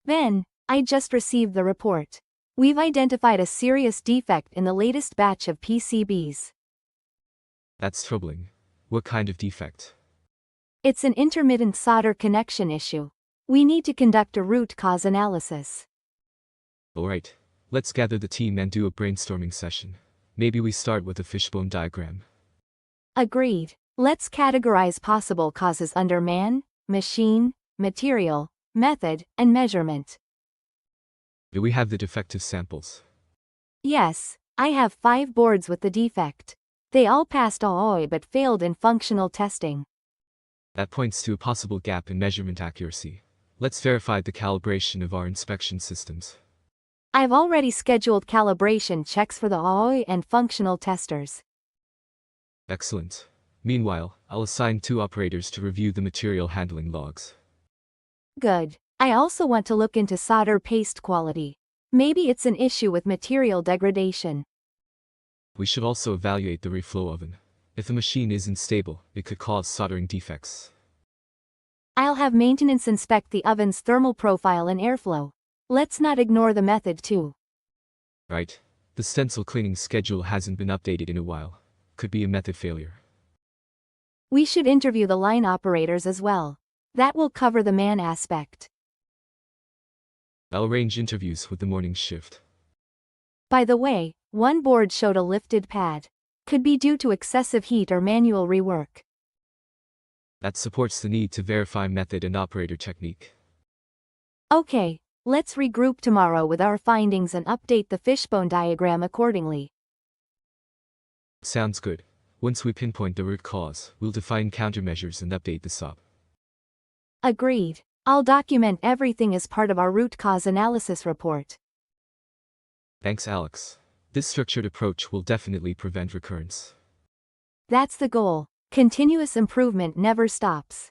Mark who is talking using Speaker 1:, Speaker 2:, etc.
Speaker 1: Ben, I just received the report. We've identified a serious defect in the latest batch of PCBs.
Speaker 2: That's troubling. What kind of defect?
Speaker 1: It's an intermittent solder connection issue. We need to conduct a root cause analysis.
Speaker 2: Alright, let's gather the team and do a brainstorming session. Maybe we start with a fishbone diagram.
Speaker 1: Agreed. Let's categorize possible causes under man, machine, material, method, and measurement.
Speaker 2: Do we have the defective samples?
Speaker 1: Yes, I have 5 boards with the defect. They all passed OOI but failed in functional testing.
Speaker 2: That points to a possible gap in measurement accuracy. Let's verify the calibration of our inspection systems.
Speaker 1: I've already scheduled calibration checks for the OOI and functional testers.
Speaker 2: Excellent. Meanwhile, I'll assign 2 operators to review the material handling logs.
Speaker 1: Good. I also want to look into solder paste quality. Maybe it's an issue with material degradation.
Speaker 2: We should also evaluate the reflow oven. If the machine is unstable, it could cause soldering defects.
Speaker 1: I'll have maintenance inspect the oven's thermal profile and airflow. Let's not ignore the method too.
Speaker 2: Right. The stencil cleaning schedule hasn't been updated in a while. Could be a method failure.
Speaker 1: We should interview the line operators as well. That will cover the man aspect.
Speaker 2: I'll arrange interviews with the morning shift.
Speaker 1: By the way, one board showed a lifted pad. Could be due to excessive heat or manual rework.
Speaker 2: That supports the need to verify method and operator technique.
Speaker 1: Okay, let's regroup tomorrow with our findings and update the fishbone diagram accordingly.
Speaker 2: Sounds good. Once we pinpoint the root cause, we'll define countermeasures and update the SOP.
Speaker 1: Agreed. I'll document everything as part of our root cause analysis report.
Speaker 2: Thanks, Alex. This structured approach will definitely prevent recurrence.
Speaker 1: That's the goal. Continuous improvement never stops.